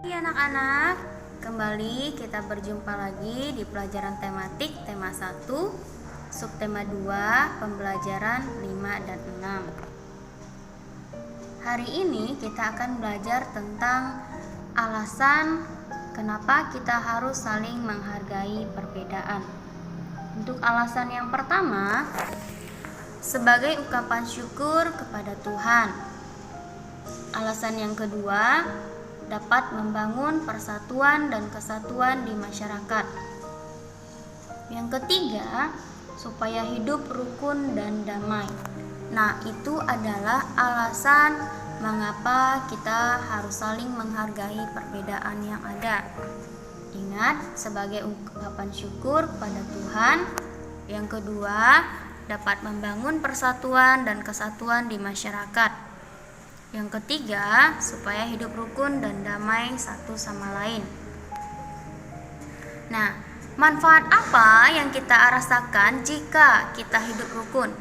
Hai anak-anak, kembali kita berjumpa lagi di pelajaran tematik tema 1, subtema 2, pembelajaran 5 dan 6. Hari ini kita akan belajar tentang alasan kenapa kita harus saling menghargai perbedaan. Untuk alasan yang pertama, sebagai ungkapan syukur kepada Tuhan. Alasan yang kedua, dapat membangun persatuan dan kesatuan di masyarakat. Yang ketiga, supaya hidup rukun dan damai. Nah, itu adalah alasan mengapa kita harus saling menghargai perbedaan yang ada. Ingat, sebagai ungkapan syukur kepada Tuhan. Yang kedua, dapat membangun persatuan dan kesatuan di masyarakat. Yang ketiga, supaya hidup rukun dan damai satu sama lain. Nah, manfaat apa yang kita rasakan jika kita hidup rukun?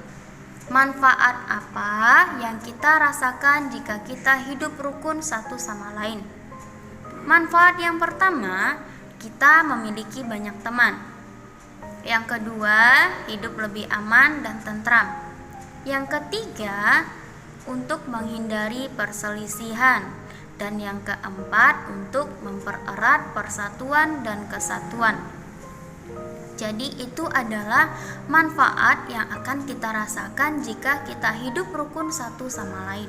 Manfaat apa yang kita rasakan jika kita hidup rukun satu sama lain? Manfaat yang pertama, kita memiliki banyak teman. Yang kedua, hidup lebih aman dan tentram. Yang ketiga, untuk menghindari perselisihan. Dan yang keempat, untuk mempererat persatuan dan kesatuan. Jadi itu adalah manfaat yang akan kita rasakan jika kita hidup rukun satu sama lain.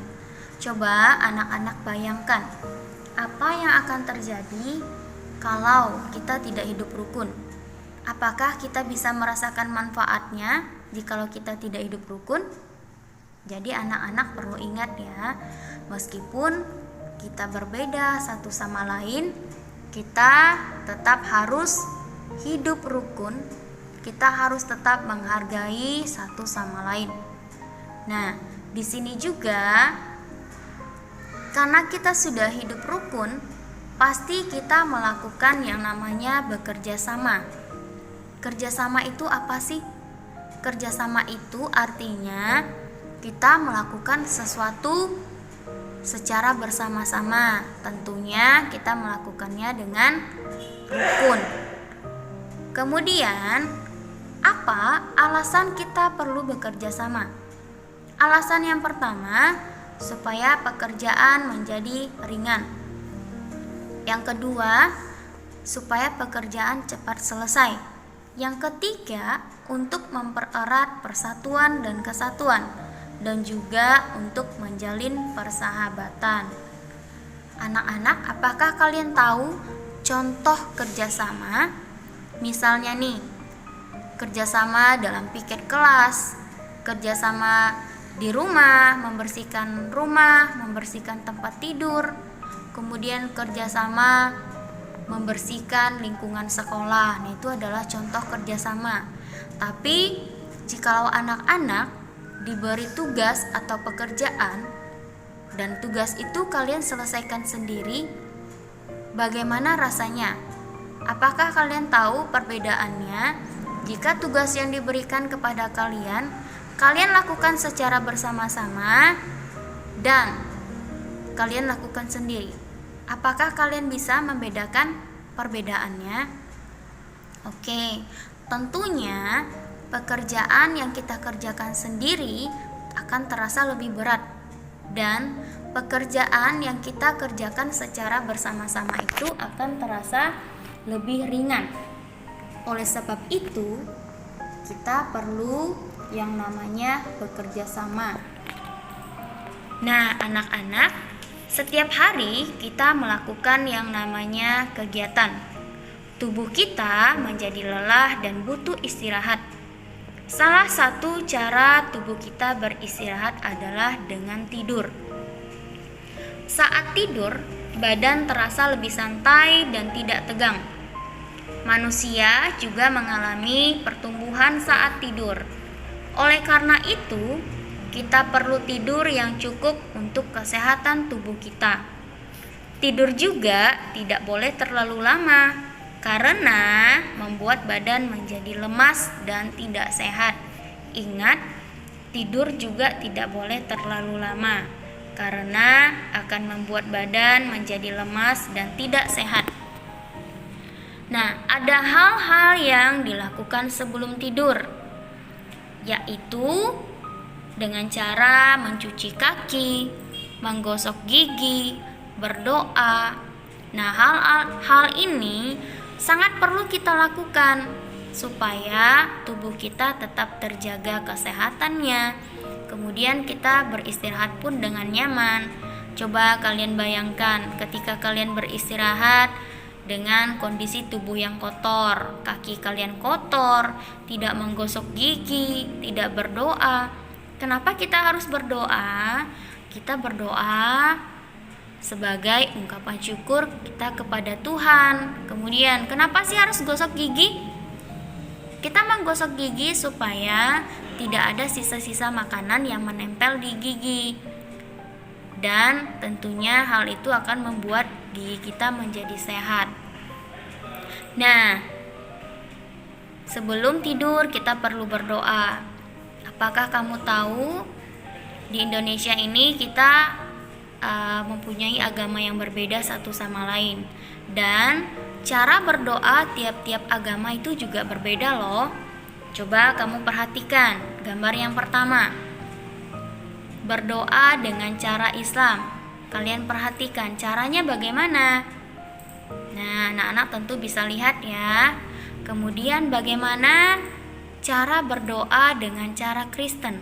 Coba anak-anak bayangkan, apa yang akan terjadi kalau kita tidak hidup rukun? Apakah kita bisa merasakan manfaatnya jikalau kita tidak hidup rukun? Jadi anak-anak perlu ingat ya, meskipun kita berbeda satu sama lain, kita tetap harus hidup rukun, kita harus tetap menghargai satu sama lain. Nah, di sini juga karena kita sudah hidup rukun, pasti kita melakukan yang namanya bekerja sama. Kerjasama itu apa sih? Kerjasama itu artinya kita melakukan sesuatu secara bersama-sama. Tentunya kita melakukannya dengan rukun. Kemudian, apa alasan kita perlu bekerja sama? Alasan yang pertama, supaya pekerjaan menjadi ringan. Yang kedua, supaya pekerjaan cepat selesai. Yang ketiga, untuk mempererat persatuan dan kesatuan, dan juga untuk menjalin persahabatan. Anak-anak, apakah kalian tahu contoh kerjasama? Misalnya nih, kerjasama dalam piket kelas, kerjasama di rumah, membersihkan tempat tidur, kemudian kerjasama membersihkan lingkungan sekolah. Nah, itu adalah contoh kerjasama. Tapi jikalau anak-anak diberi tugas atau pekerjaan dan tugas itu kalian selesaikan sendiri, bagaimana rasanya? Apakah kalian tahu perbedaannya jika tugas yang diberikan kepada kalian lakukan secara bersama-sama dan kalian lakukan sendiri? Apakah kalian bisa membedakan perbedaannya? Oke, tentunya pekerjaan yang kita kerjakan sendiri akan terasa lebih berat, dan pekerjaan yang kita kerjakan secara bersama-sama itu akan terasa lebih ringan. Oleh sebab itu, kita perlu yang namanya bekerja sama. Nah, anak-anak, setiap hari kita melakukan yang namanya kegiatan. Tubuh kita menjadi lelah dan butuh istirahat. Salah satu cara tubuh kita beristirahat adalah dengan tidur. Saat tidur, badan terasa lebih santai dan tidak tegang. Manusia juga mengalami pertumbuhan saat tidur. Oleh karena itu, kita perlu tidur yang cukup untuk kesehatan tubuh kita. Tidur juga tidak boleh terlalu lama, karena membuat badan menjadi lemas dan tidak sehat. Ingat, tidur juga tidak boleh terlalu lama, karena akan membuat badan menjadi lemas dan tidak sehat. Nah, ada hal-hal yang dilakukan sebelum tidur, yaitu dengan cara mencuci kaki, menggosok gigi, berdoa. Nah, hal ini sangat perlu kita lakukan supaya tubuh kita tetap terjaga kesehatannya. Kemudian kita beristirahat pun dengan nyaman. Coba kalian bayangkan ketika kalian beristirahat dengan kondisi tubuh yang kotor, kaki kalian kotor, tidak menggosok gigi, tidak berdoa. Kenapa kita harus berdoa? Kita berdoa sebagai ungkapan syukur kita kepada Tuhan. Kemudian, kenapa sih harus gosok gigi? Kita menggosok gigi supaya tidak ada sisa-sisa makanan yang menempel di gigi. Dan tentunya hal itu akan membuat gigi kita menjadi sehat. Nah, sebelum tidur kita perlu berdoa. Apakah kamu tahu di Indonesia ini kita mempunyai agama yang berbeda satu sama lain, dan cara berdoa tiap-tiap agama itu juga berbeda loh. Coba kamu perhatikan gambar yang pertama, berdoa dengan cara Islam. Kalian perhatikan caranya bagaimana? Nah, anak-anak tentu bisa lihat ya. Kemudian bagaimana cara berdoa dengan cara Kristen?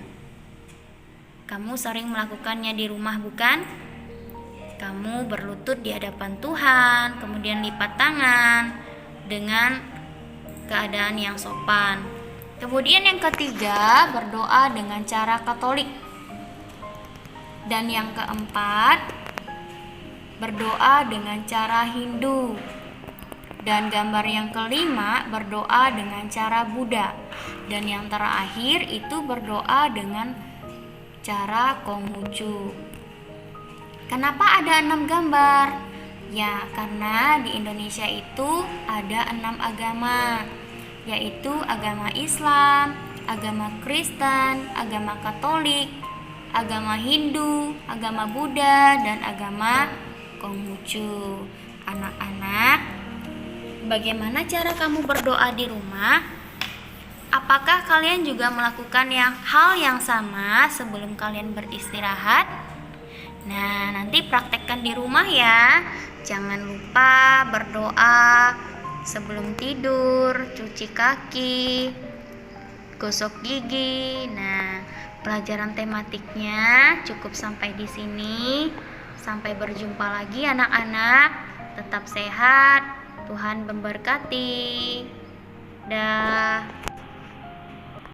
Kamu sering melakukannya di rumah, bukan? Kamu berlutut di hadapan Tuhan, kemudian lipat tangan dengan keadaan yang sopan. Kemudian yang ketiga, berdoa dengan cara Katolik. Dan yang keempat, berdoa dengan cara Hindu. Dan gambar yang kelima, berdoa dengan cara Buddha. Dan yang terakhir itu berdoa dengan cara Konghucu. Kenapa ada 6 gambar? Ya, karena di Indonesia itu ada 6 agama, yaitu agama Islam, agama Kristen, agama Katolik, agama Hindu, agama Buddha, dan agama Konghucu. Anak-anak, bagaimana cara kamu berdoa di rumah? Apakah kalian juga melakukan hal yang sama sebelum kalian beristirahat? Nah, nanti praktekkan di rumah ya. Jangan lupa berdoa sebelum tidur, cuci kaki, gosok gigi. Nah, pelajaran tematiknya cukup sampai di sini. Sampai berjumpa lagi anak-anak. Tetap sehat. Tuhan memberkati. Dah.